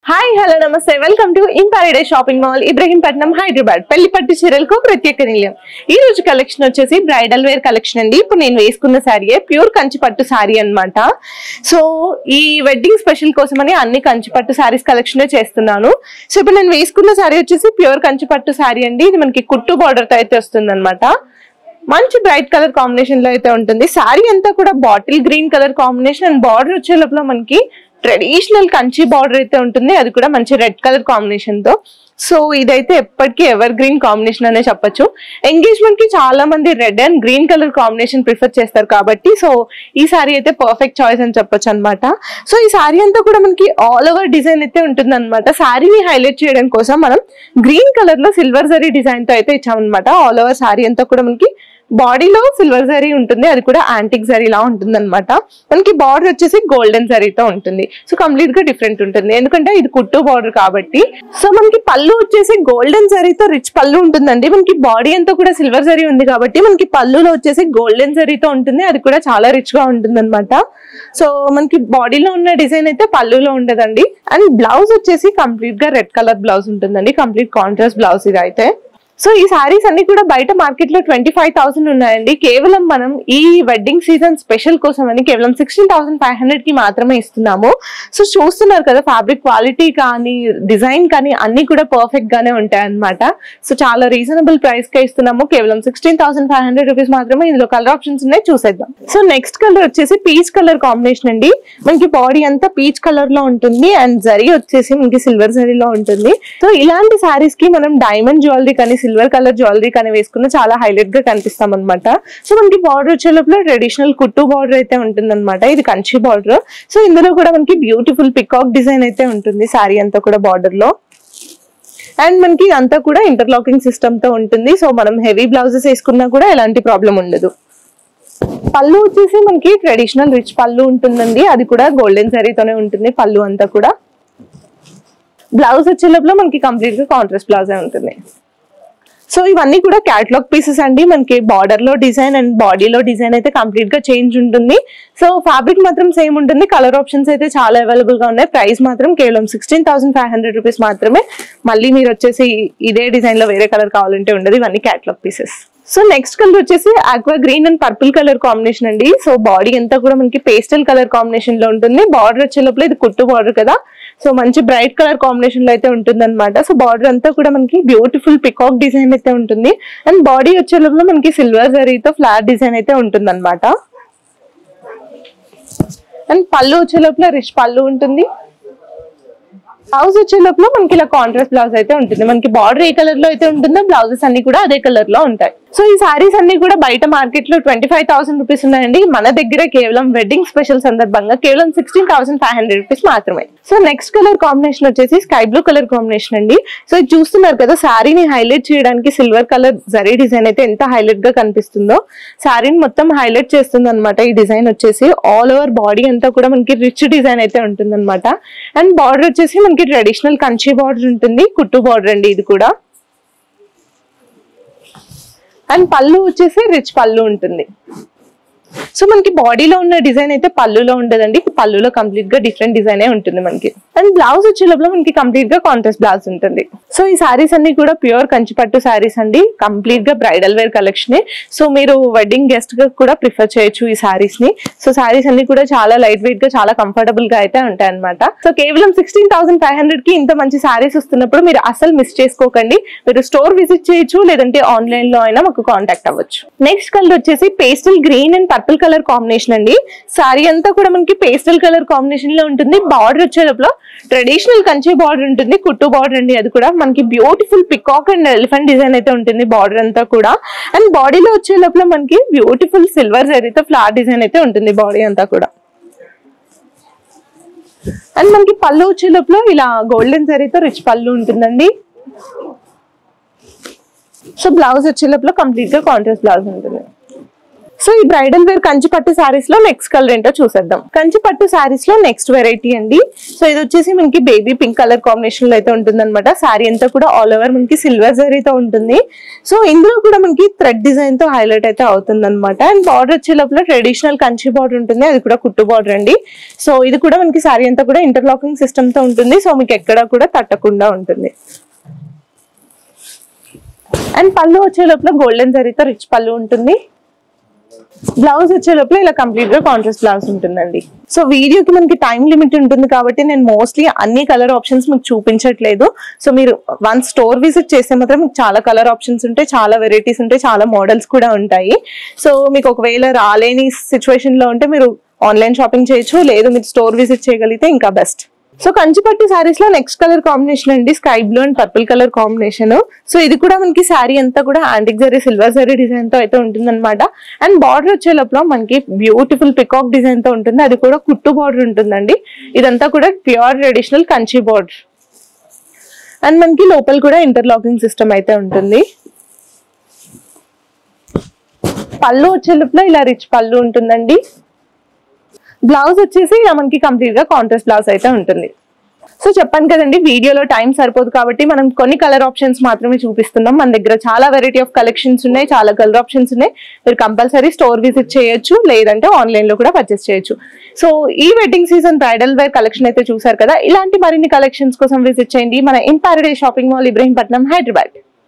Hi hello నమస్తే welcome to in paradise shopping mall Ibrahimpatnam Hyderabad పెళ్లి పట్టు చీరలకు ప్రత్యేక నిలయం. ఈ రోజు కలెక్షన్ వచ్చేసి బ్రైడల్ వేర్ కలెక్షన్ అండి. ఇప్పుడు నేను వేసుకున్న శారీయే ప్యూర్ కంచి పట్టు శారీ అన్నమాట. సో ఈ వెడ్డింగ్ స్పెషల్ కోసమని అన్ని కంచి పట్టు శారీస్ కలెక్షన్ చేస్తున్నాను. సో ఇప్పుడు నేను వేసుకున్న శారీ వచ్చేసి ప్యూర్ కంచి పట్టు శారీ అండి. ఇది మనకి కుట్టు బార్డర్ తో అయితే వస్తుంది అనమాట. మంచి బ్రైట్ కలర్ కాంబినేషన్ లో అయితే ఉంటుంది. శారీ అంతా కూడా bottle green colour combination and border వచ్చే లోపల మనకి ట్రెడిషనల్ కంచి బార్డర్ అయితే ఉంటుంది. అది కూడా మంచి రెడ్ కలర్ కాంబినేషన్ తో. సో ఇదైతే ఎప్పటికీ ఎవర్ గ్రీన్ కాంబినేషన్ అనే చెప్పొచ్చు. ఎంగేజ్మెంట్ కి చాలా మంది red and green colour combination prefer చేస్తారు కాబట్టి సో ఈ సారీ అయితే పర్ఫెక్ట్ చాయిస్ అని చెప్పొచ్చు అనమాట. సో ఈ సారీ అంతా కూడా మనకి ఆల్ ఓవర్ డిజైన్ అయితే ఉంటుంది అనమాట. సారీని హైలైట్ చేయడం కోసం మనం గ్రీన్ కలర్ లో సిల్వర్ జరీ డిజైన్ తో అయితే ఇచ్చామన్నమాట. ఆల్ ఓవర్ సారీ అంతా కూడా మనకి బాడీలో సిల్వర్ జరీ ఉంటుంది, అది కూడా యాంటిక్ జరీ లా ఉంటుంది అనమాట. మనకి బార్డర్ వచ్చేసి గోల్డెన్ జరీతో ఉంటుంది. సో కంప్లీట్ గా డిఫరెంట్ ఉంటుంది ఎందుకంటే ఇది కుట్టు బార్డర్ కాబట్టి. సో మనకి పళ్ళు వచ్చేసి గోల్డెన్ జరీతో రిచ్ పళ్ళు ఉంటుందండి. మనకి బాడీ అంతా కూడా సిల్వర్ జరీ ఉంది కాబట్టి మనకి పళ్ళులో వచ్చేసి గోల్డెన్ జరీతో ఉంటుంది, అది కూడా చాలా రిచ్ గా ఉంటుంది అనమాట. సో మనకి బాడీలో ఉన్న డిజైన్ అయితే పళ్ళులో ఉండదండి. అండ్ బ్లౌజ్ వచ్చేసి కంప్లీట్ గా రెడ్ కలర్ బ్లౌజ్ ఉంటుందండి. కంప్లీట్ కాంట్రాస్ట్ బ్లౌజ్ ఇది అయితే. సో ఈ సారీస్ అన్ని కూడా బయట మార్కెట్ లో 25,000 ఉన్నాయండి. కేవలం మనం ఈ వెడ్డింగ్ సీజన్ స్పెషల్ కోసం అని కేవలం 16,500 కి మాత్రమే ఇస్తున్నాము. సో చూస్తున్నారు కదా, ఫ్యాబ్రిక్ క్వాలిటీ కానీ డిజైన్ కానీ అన్ని కూడా పర్ఫెక్ట్ గానే ఉంటాయి అన్నమాట. సో చాలా రీజనబుల్ ప్రైస్ కే ఇస్తున్నాము. కేవలం 16,500 రూపీస్ మాత్రమే. ఇందులో కలర్ ఆప్షన్స్ ఉన్నాయి, చూసేద్దాం. సో నెక్స్ట్ కలర్ వచ్చేసి పీచ్ కలర్ కాంబినేషన్ అండి. మనకి బాడీ అంతా పీచ్ కలర్ లో ఉంటుంది అండ్ జరీ వచ్చేసి మనకి సిల్వర్ జరీలో ఉంటుంది. సో ఇలాంటి సారీస్ కి మనం డైమండ్ జ్యువెలరీ కానీ సిల్వర్ కలర్ జ్యువెలరీ కానీ వేసుకున్న చాలా హైలైట్ గా కనిపిస్తాం అనమాట. సో మనకి బార్డర్ వచ్చే లోపల ట్రెడిషనల్ కుట్టు బార్డర్ అయితే ఉంటుంది అనమాట. ఇది కంచి బార్డర్. సో ఇందులో కూడా మనకి బ్యూటిఫుల్ పికాక్ డిజైన్ అయితే ఉంటుంది సారీ అంతా కూడా బార్డర్ లో. అండ్ మనకి అంతా కూడా ఇంటర్లాకింగ్ సిస్టమ్ తో ఉంటుంది. సో మనం హెవీ బ్లౌజెస్ వేసుకున్నా కూడా ఎలాంటి ప్రాబ్లం ఉండదు. పళ్ళు వచ్చేసి మనకి ట్రెడిషనల్ రిచ్ పళ్ళు ఉంటుందండి, అది కూడా గోల్డెన్ జరీతోనే ఉంటుంది పళ్ళు అంతా కూడా. బ్లౌజ్ వచ్చే లోపల మనకి కంప్లీట్ గా కాంట్రాస్ట్ బ్లౌజే ఉంటుంది. సో ఇవన్నీ కూడా క్యాటలాగ్ పీసెస్ అండి. మనకి బార్డర్ లో డిజైన్ అండ్ బాడీలో డిజైన్ అయితే కంప్లీట్ గా చేంజ్ ఉంటుంది. సో ఫ్యాబ్రిక్ మాత్రం సేమ్ ఉంటుంది. కలర్ ఆప్షన్స్ అయితే చాలా అవైలబుల్ గా ఉన్నాయి. ప్రైస్ మాత్రం కేవలం 16,500 రూపీస్ మాత్రమే. మళ్ళీ మీరు వచ్చేసి ఇదే డిజైన్ లో వేరే కలర్ కావాలంటే ఉండదు. ఇవన్నీ catalogue pieces. So next colour వచ్చేసి aqua green and purple colour combination అండి. సో బాడీ అంతా కూడా మనకి పేస్టల్ కలర్ కాంబినేషన్ లో ఉంటుంది. బార్డర్ వచ్చే లోపల ఇది కుట్టు బార్డర్ కదా, సో మంచి బ్రైట్ కలర్ కాంబినేషన్ లో అయితే ఉంటుంది అనమాట. సో బార్డర్ అంతా కూడా మనకి బ్యూటిఫుల్ పికాక్ డిజైన్ అయితే ఉంటుంది. అండ్ బాడీ వచ్చే లోపల మనకి సిల్వర్ జరీతో ఫ్లాట్ డిజైన్ అయితే ఉంటుంది అనమాట. అండ్ పళ్ళు వచ్చే లోపల రిచ్ పళ్ళు ఉంటుంది. బ్లౌజ్ వచ్చే లోపల మనకి ఇలా కాంట్రాస్ట్ బ్లౌజ్ అయితే ఉంటుంది. మనకి బార్డర్ ఏ కలర్ లో అయితే ఉంటుందో బ్లౌజెస్ అన్ని కూడా అదే కలర్ లో ఉంటాయి. సో ఈ సారీస్ అన్ని కూడా బయట మార్కెట్ లో 25,000 రూపీస్ ఉన్నాయండి. మన దగ్గర కేవలం వెడ్డింగ్ స్పెషల్ సందర్భంగా కేవలం 16,500 రూపీస్ మాత్రమే. సో నెక్స్ట్ కలర్ కాంబినేషన్ వచ్చేసి స్కై బ్లూ కలర్ కాంబినేషన్ అండి. సో ఇది చూస్తున్నారు కదా, శారీని హైలైట్ చేయడానికి సిల్వర్ కలర్ జరీ డిజైన్ అయితే ఎంత హైలైట్ గా కనిపిస్తుందో శారీని మొత్తం హైలైట్ చేస్తుంది అనమాట. ఈ డిజైన్ వచ్చేసి ఆల్ ఓవర్ బాడీ అంతా కూడా మనకి రిచ్ డిజైన్ అయితే ఉంటుంది అనమాట. అండ్ బార్డర్ వచ్చేసి మనకి ట్రెడిషనల్ కంచి బార్డర్ ఉంటుంది, కుట్టు బార్డర్ అండి ఇది కూడా. అండ్ పళ్ళు వచ్చేసి రిచ్ పళ్ళు ఉంటుంది. సో మనకి బాడీలో ఉన్న డిజైన్ అయితే పళ్ళులో ఉండదండి. పళ్ళులో కంప్లీట్ గా డిఫరెంట్ డిజైన్ ఉంటుంది మనకి. అండ్ బ్లౌజ్ వచ్చే లోపల మనకి కంప్లీట్ గా కాంట్రాస్ట్ బ్లౌజ్ ఉంటుంది. సో ఈ సారీస్ అన్ని కూడా ప్యూర్ కంచి పట్టు సారీస్ అండి. కంప్లీట్ గా బ్రైడల్ వేర్ కలెక్షన్. సో మీరు వెడ్డింగ్ గెస్ట్ గా కూడా ప్రిఫర్ చేయొచ్చు ఈ సారీస్ ని. సో సారీస్ అన్ని కూడా చాలా లైట్ వెయిట్ గా చాలా కంఫర్టబుల్ గా అయితే ఉంటాయి అనమాట. సో కేవలం 16,500 కి ఇంత మంచి సారీస్ వస్తున్నప్పుడు మీరు అసలు మిస్ చేసుకోకండి. మీరు స్టోర్ విజిట్ చేయొచ్చు, లేదంటే ఆన్లైన్ లో అయినా మాకు కాంటాక్ట్ అవ్వచ్చు. నెక్స్ట్ కలర్ వచ్చేసి pastel green and purple colour combination అండి. సారీ అంతా కూడా మనకి పేస్టల్ కలర్ కాంబినేషన్ లో ఉంటుంది. బార్డర్ వచ్చే లోపల ట్రెడిషనల్ కంచి బార్డర్ ఉంటుంది, కుట్టు బార్డర్ అండి. అది కూడా మనకి beautiful peacock and elephant design అయితే ఉంటుంది బార్డర్ అంతా కూడా. అండ్ బాడీలో వచ్చే లోపల మనకి బ్యూటిఫుల్ సిల్వర్ జరీతో ఫ్లవర్ డిజైన్ అయితే ఉంటుంది బాడీ అంతా కూడా. అండ్ మనకి పళ్ళు వచ్చే లోపల ఇలా గోల్డెన్ జరీతో రిచ్ పళ్ళు ఉంటుందండి. సో బ్లౌజ్ వచ్చే లోపల కంప్లీట్ గా కాంట్రాస్ట్ బ్లౌజ్ ఉంటుంది. సో ఈ బ్రైడల్ వేర్ కంచి పట్టు సారీస్ లో నెక్స్ట్ కలర్ ఏంటో చూసేద్దాం. కంచి పట్టు సారీస్ లో నెక్స్ట్ వెరైటీ అండి. సో ఇది వచ్చేసి మనకి బేబీ పింక్ కలర్ కాంబినేషన్ లో అయితే ఉంటుంది అనమాట. సారీ అంతా కూడా ఆల్ ఓవర్ మనకి సిల్వర్ జరీతో ఉంటుంది. సో ఇందులో కూడా మనకి థ్రెడ్ డిజైన్ తో హైలైట్ అయితే అవుతుంది అనమాట. అండ్ బార్డర్ వచ్చే లోపల ట్రెడిషనల్ కంచి బార్డర్ ఉంటుంది, అది కూడా కుట్టు బార్డర్ అండి. సో ఇది కూడా మనకి సారీ అంతా కూడా ఇంటర్లాకింగ్ సిస్టమ్ తో ఉంటుంది. సో మీకు ఎక్కడ కూడా తట్టకుండా ఉంటుంది. అండ్ పళ్ళు వచ్చే లోపల గోల్డెన్ జరీతో రిచ్ పళ్ళు ఉంటుంది. బ్లౌజ్ వచ్చే లోపల ఇలా కంప్లీట్ గా కాంట్రాస్ట్ బ్లౌజ్ ఉంటుందండి. సో వీడియోకి మనకి టైం లిమిట్ ఉంటుంది కాబట్టి నేను మోస్ట్లీ అన్ని కలర్ ఆప్షన్స్ మీకు చూపించట్లేదు. సో మీరు వన్ స్టోర్ విజిట్ చేస్తే మాత్రం మీకు చాలా కలర్ ఆప్షన్స్ ఉంటాయి, చాలా వెరైటీస్ ఉంటాయి, చాలా మోడల్స్ కూడా ఉంటాయి. సో మీకు ఒకవేళ రాలేని సిచ్యువేషన్ లో ఉంటే మీరు ఆన్లైన్ షాపింగ్ చేయొచ్చు, లేదు మీరు స్టోర్ విజిట్ చేయగలిగితే ఇంకా బెస్ట్. సో కంచిపట్టు సారీస్ లో నెక్స్ట్ కలర్ కాంబినేషన్ అండి sky blue and purple colour combination. So ఇది కూడా మనకి శారీ అంతా కూడా antique zari silver zari design తో అయితే ఉంటుంది అనమాట. అండ్ బార్డర్ వచ్చే లోపల మనకి బ్యూటిఫుల్ పికాక్ డిజైన్ తో ఉంటుంది, అది కూడా కుట్టు బార్డర్ ఉంటుందండి. ఇదంతా కూడా pure traditional Kanchi border. And మనకి లోపల కూడా ఇంటర్లాకింగ్ సిస్టమ్ అయితే ఉంటుంది. పళ్ళు వచ్చే లోపల ఇలా రిచ్ పళ్ళు ఉంటుందండి. బ్లౌజ్ వచ్చేసి ఇలా మనకి కంప్లీట్ గా కాంట్రాస్ట్ బ్లౌజ్ అయితే ఉంటుంది. సో చెప్పాను కదండి, వీడియోలో టైం సరిపోదు కాబట్టి మనం కొన్ని కలర్ ఆప్షన్స్ మాత్రమే చూపిస్తున్నాం. మన దగ్గర చాలా వెరైటీ ఆఫ్ కలెక్షన్స్ ఉన్నాయి, చాలా కలర్ ఆప్షన్స్ ఉన్నాయి. మీరు కంపల్సరీ స్టోర్ విజిట్ చేయొచ్చు, లేదంటే ఆన్లైన్ లో కూడా పర్చేస్ చేయొచ్చు. సో ఈ wedding season bridal wear collection అయితే చూసారు కదా. ఇలాంటి మరిన్ని కలెక్షన్స్ కోసం విజిట్ చేయండి మన in Paradise shopping mall, Ibrahimpatnam, Hyderabad.